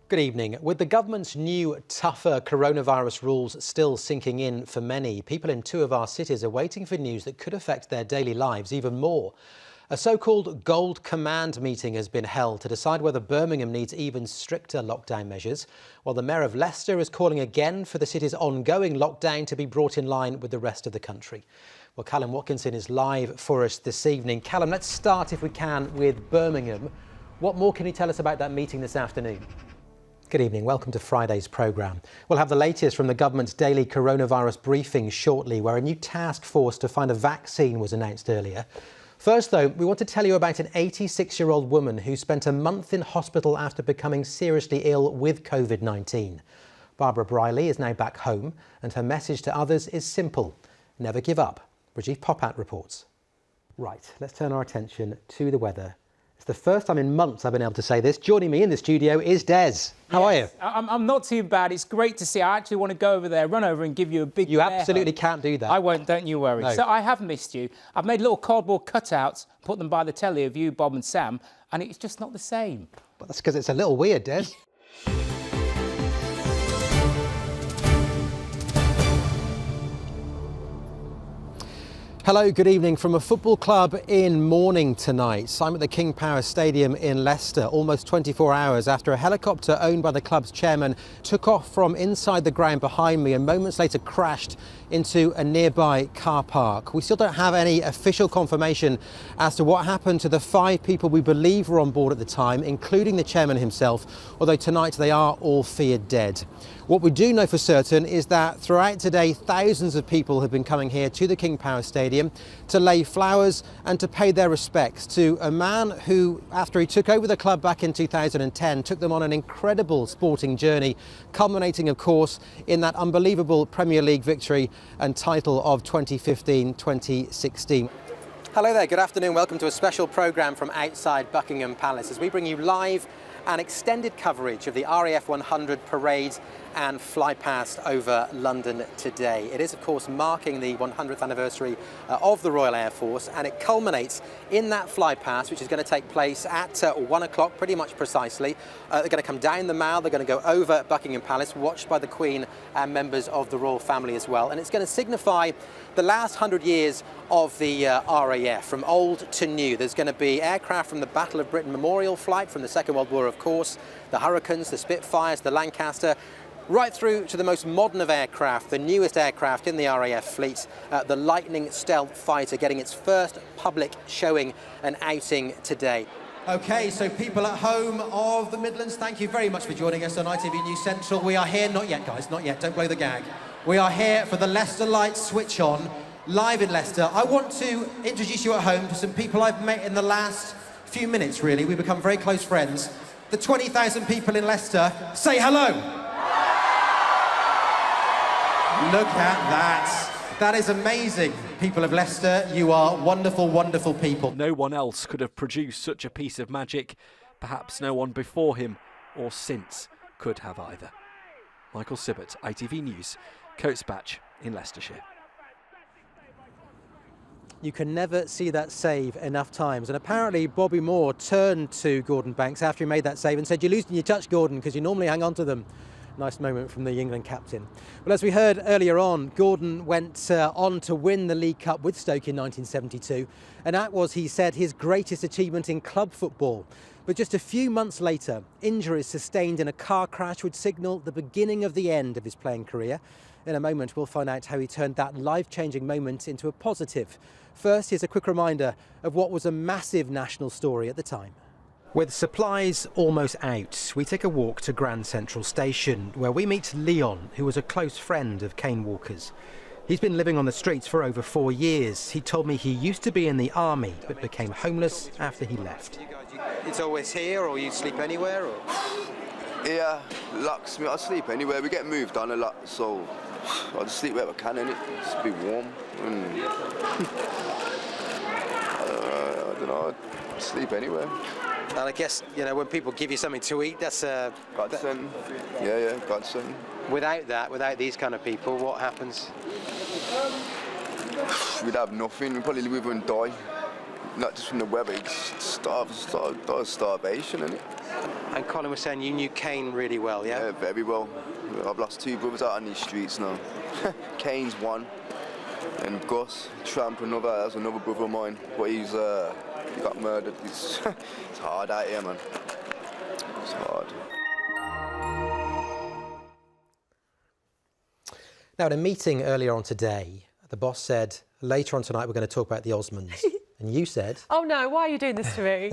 Good evening. With the government's new, tougher coronavirus rules still sinking in for many, people in two of our cities are waiting for news that could affect their daily lives even more. A so-called Gold Command meeting has been held to decide whether Birmingham needs even stricter lockdown measures, while the Mayor of Leicester is calling again for the city's ongoing lockdown to be brought in line with the rest of the country. Well, Callum Watkinson is live for us this evening. Callum, let's start, if we can, with Birmingham. What more can you tell us about that meeting this afternoon? Good evening. Welcome to Friday's programme. We'll have the latest from the government's daily coronavirus briefing shortly, where a new task force to find a vaccine was announced earlier. First, though, we want to tell you about an 86-year-old woman who spent a month in hospital after becoming seriously ill with COVID-19. Barbara Briley is now back home, and her message to others is simple: never give up. Brigitte Popat reports. Right, let's turn our attention to the weather. It's the first time in months I've been able to say this. Joining me in the studio is Des. How are you? I'm not too bad. It's great to see. I actually want to go over there, run over and give you a big You absolutely can't do that. I won't, don't you worry. No. So I have missed you. I've made little cardboard cutouts, put them by the telly of you, Bob and Sam, and it's just not the same. But that's because it's a little weird, Des. Hello, good evening from a football club in mourning tonight. I'm at the King Power Stadium in Leicester, almost 24 hours after a helicopter owned by the club's chairman took off from inside the ground behind me and moments later crashed into a nearby car park. We still don't have any official confirmation as to what happened to the 5 people we believe were on board at the time, including the chairman himself, although tonight they are all feared dead. What we do know for certain is that throughout today, thousands of people have been coming here to the King Power Stadium to lay flowers and to pay their respects to a man who, after he took over the club back in 2010, took them on an incredible sporting journey, culminating, of course, in that unbelievable Premier League victory and title of 2015-2016. Hello there, good afternoon. Welcome to a special programme from outside Buckingham Palace as we bring you live and extended coverage of the RAF 100 parade and fly past over London today. It is, of course, marking the 100th anniversary of the Royal Air Force, and it culminates in that fly past, which is going to take place at 1 o'clock, pretty much precisely. They're going to come down the Mall, they're going to go over Buckingham Palace, watched by the Queen and members of the royal family as well. And it's going to signify the last 100 years of the RAF, from old to new. There's going to be aircraft from the Battle of Britain Memorial flight from the Second World War, of course, the Hurricanes, the Spitfires, the Lancaster, right through to the most modern of aircraft, the newest aircraft in the RAF fleet, the Lightning Stealth Fighter, getting its first public showing and outing today. OK, so people at home of the Midlands, thank you very much for joining us on ITV News Central. We are here, not yet guys, not yet, don't blow the gag. We are here for the Leicester Lights switch on, live in Leicester. I want to introduce you at home to some people I've met in the last few minutes, really. We've become very close friends. The 20,000 people in Leicester, say hello. Look at that. That is amazing. People of Leicester, you are wonderful, wonderful people. No one else could have produced such a piece of magic. Perhaps no one before him or since could have either. Michael Sibbott, ITV News, Coates Batch in Leicestershire. You can never see that save enough times. And apparently Bobby Moore turned to Gordon Banks after he made that save and said, "You're losing your touch, Gordon, because you normally hang on to them." Nice moment from the England captain. Well, as we heard earlier on, Gordon went on to win the League Cup with Stoke in 1972. And that was, he said, his greatest achievement in club football. But just a few months later, injuries sustained in a car crash would signal the beginning of the end of his playing career. In a moment, we'll find out how he turned that life-changing moment into a positive. First, here's a quick reminder of what was a massive national story at the time. With supplies almost out, we take a walk to Grand Central Station, where we meet Leon, who was a close friend of Kane Walker's. He's been living on the streets for over 4 years. He told me he used to be in the army, but became homeless after he left. It's always here, or you sleep anywhere? Or? Yeah, locks me. I sleep anywhere. We get moved on a lot, so I just sleep wherever I can, innit? Just be warm. I don't know. I sleep anywhere. And I guess, you know, when people give you something to eat, that's a... Godsend. Yeah, godsend. Without that, without these kind of people, what happens? We'd have nothing. We'd probably live and die. not just from the weather, you just starvation, innit? And Colin was saying you knew Kane really well, yeah? Yeah, very well. I've lost 2 brothers out on these streets now. Kane's one, and Gus, Tramp, that's another brother of mine. But he got murdered. It's hard out here, man. It's hard. Now, at a meeting earlier on today, the boss said, later on tonight we're going to talk about the Osmonds. And you said... Oh no, why are you doing this to me?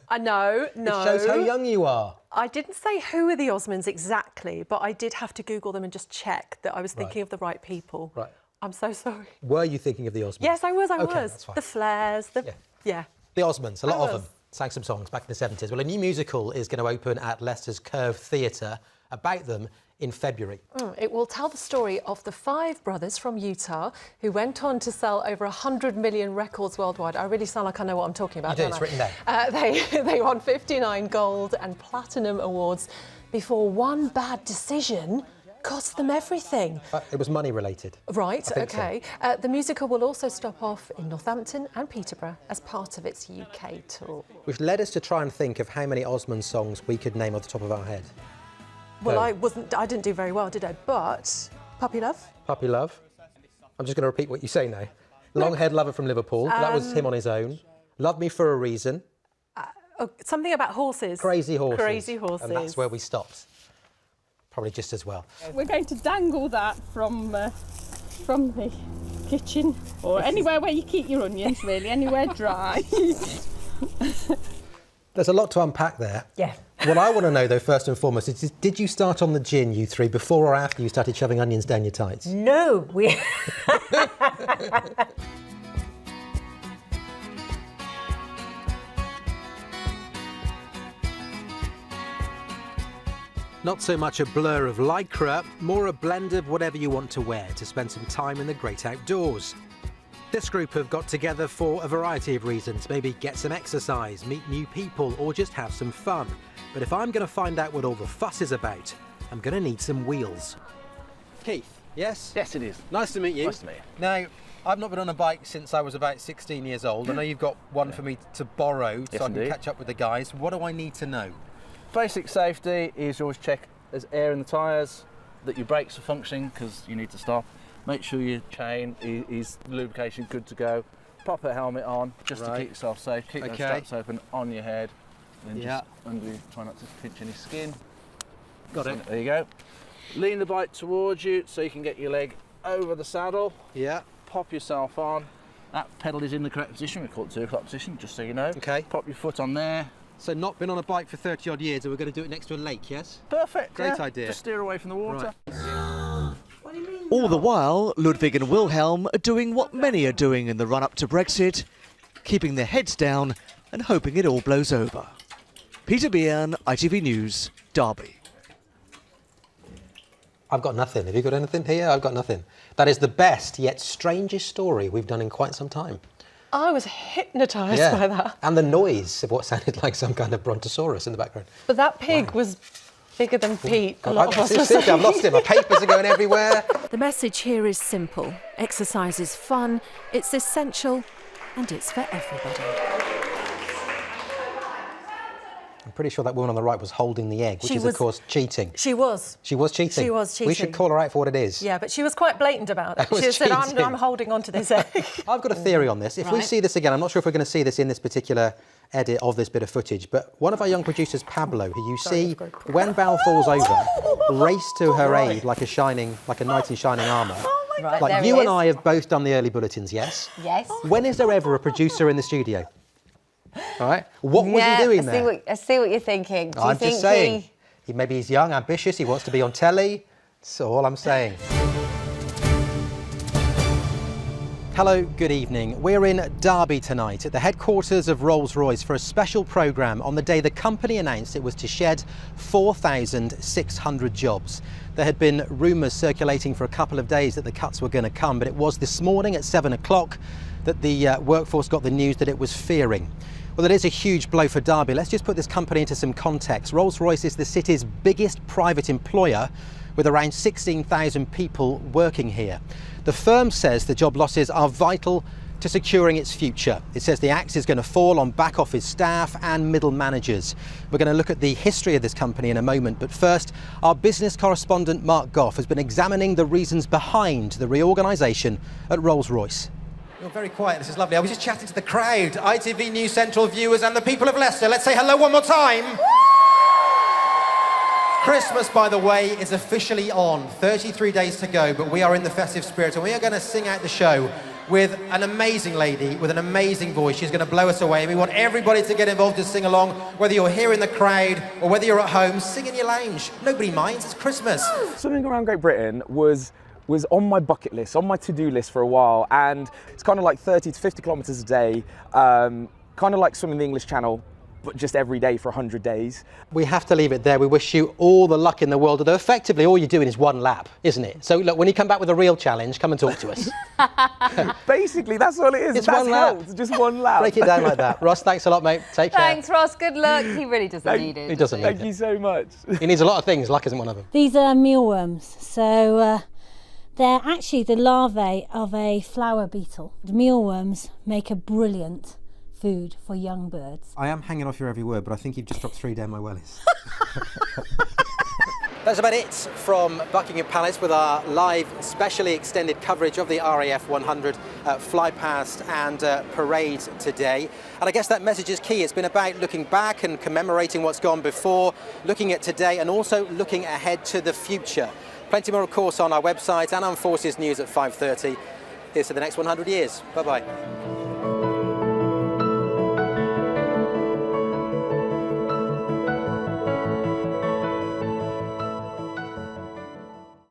I know, no. It shows how young you are. I didn't say who are the Osmonds exactly, but I did have to Google them and just check that I was thinking of the right people. Right. I'm so sorry. Were you thinking of the Osmonds? Yes, I was, Okay, that's fine. The Flares, yeah. The Osmonds, a lot of them sang some songs back in the 70s. Well, a new musical is going to open at Leicester's Curve Theatre about them in February. It will tell the story of the 5 brothers from Utah who went on to sell over 100 million records worldwide. I really sound like I know what I'm talking about, You do, don't it's I? written there. They won 59 gold and platinum awards before one bad decision cost them everything. It was money related. Right, I think OK. The musical will also stop off in Northampton and Peterborough as part of its UK tour. Which led us to try and think of how many Osmond songs we could name off the top of our head. Well, I didn't do very well, did I? But Puppy Love. Puppy Love. I'm just going to repeat what you say now. Long-haired lover from Liverpool. That was him on his own. Love Me for a Reason. Something about horses. Crazy Horses. Crazy Horses. And that's where we stopped. Probably just as well. We're going to dangle that from the kitchen or anywhere where you keep your onions, really, anywhere dry. There's a lot to unpack there. Yeah. What I want to know, though, first and foremost, is did you start on the gin, you three, before or after you started shoving onions down your tights? No, we... Not so much a blur of lycra, more a blend of whatever you want to wear to spend some time in the great outdoors. This group have got together for a variety of reasons. Maybe get some exercise, meet new people, or just have some fun. But if I'm going to find out what all the fuss is about, I'm going to need some wheels. Keith, yes? Yes, it is. Nice to meet you. Nice to meet you. Now, I've not been on a bike since I was about 16 years old. I know you've got one for me to borrow so I can indeed. catch up with the guys. What do I need to know? Basic safety is you always check there's air in the tyres, that your brakes are functioning because you need to stop. Make sure your chain is lubrication good to go. Pop a helmet on just to keep yourself safe. Keep those straps open on your head. And then just try not to pinch any skin. Got it. There you go. Lean the bike towards you so you can get your leg over the saddle. Yeah. Pop yourself on. That pedal is in the correct position. We call it 2 o'clock position, just so you know. Okay. Pop your foot on there. So not been on a bike for 30 odd years and we're going to do it next to a lake, yes? Perfect. Great idea. Just steer away from the water. Right. All the while, Ludwig and Wilhelm are doing what many are doing in the run-up to Brexit, keeping their heads down and hoping it all blows over. Peter Byrne, ITV News, Derby. I've got nothing. Have you got anything here? I've got nothing. That is the best yet strangest story we've done in quite some time. I was hypnotised by that. And the noise of what sounded like some kind of brontosaurus in the background. But that pig was bigger than Pete. A God, lot of us were seriously, I've saying. lost it. My papers are going everywhere. The message here is simple. Exercise is fun, it's essential, and it's for everybody. I'm pretty sure that woman on the right was holding the egg, which She is, was- of course, cheating. She was. She was cheating. She was We should cheating. call her out for what it is. Yeah, but she was quite blatant about it. was She said, cheating. I'm holding on to this egg. I've got a theory on this. If we Right. see this again, I'm not sure if we're going to see this in this particular edit of this bit of footage, but one of our young producers, Pablo, who you see when Val falls over, race to her aid like a knight in shining armour. Right, Like there you he and is. I have both done the early bulletins, yes? Yes. When is there ever a producer in the studio? All right. What was he doing there? I see what you're thinking. Do you I'm think just saying. Maybe he's young, ambitious, he wants to be on telly. That's all I'm saying. Hello, good evening. We're in Derby tonight at the headquarters of Rolls-Royce for a special programme on the day the company announced it was to shed 4,600 jobs. There had been rumours circulating for a couple of days that the cuts were going to come, but it was this morning at 7 o'clock that the workforce got the news that it was fearing. Well, it is a huge blow for Derby. Let's just put this company into some context. Rolls-Royce is the city's biggest private employer, with around 16,000 people working here. The firm says the job losses are vital to securing its future. It says the axe is going to fall on back office staff and middle managers. We're going to look at the history of this company in a moment, but first, our business correspondent Mark Goff has been examining the reasons behind the reorganisation at Rolls-Royce. You're very quiet, this is lovely. I was just chatting to the crowd, ITV News Central viewers and the people of Leicester. Let's say hello one more time. Christmas, by the way, is officially on. 33 days to go, but we are in the festive spirit and we are going to sing out the show with an amazing lady with an amazing voice. She's going to blow us away. We want everybody to get involved and sing along, whether you're here in the crowd or whether you're at home. Sing in your lounge. Nobody minds, it's Christmas. Swimming around Great Britain was on my bucket list, on my to-do list for a while, and it's kind of like 30 to 50 kilometres a day, kind of like swimming the English Channel, but just every day for 100 days. We have to leave it there. We wish you all the luck in the world, although effectively all you're doing is one lap, isn't it? So look, when you come back with a real challenge, come and talk to us. Basically, that's all it is. It's that's one lap. It's just one lap. Break it down like that. Ross, thanks a lot, mate. Take care. Thanks, Ross. Good luck. He really doesn't need it. He doesn't need it. Thank you so much. He needs a lot of things. Luck isn't one of them. These are mealworms. So they're actually the larvae of a flower beetle. The mealworms make a brilliant food for young birds. I am hanging off your every word, but I think you've just dropped 3 down my well list. That's about it from Buckingham Palace with our live, specially extended coverage of the RAF 100 fly past and parade today. And I guess that message is key. It's been about looking back and commemorating what's gone before, looking at today and also looking ahead to the future. Plenty more, of course, on our website and on Forces News at 5:30. Here's to the next 100 years. Bye-bye.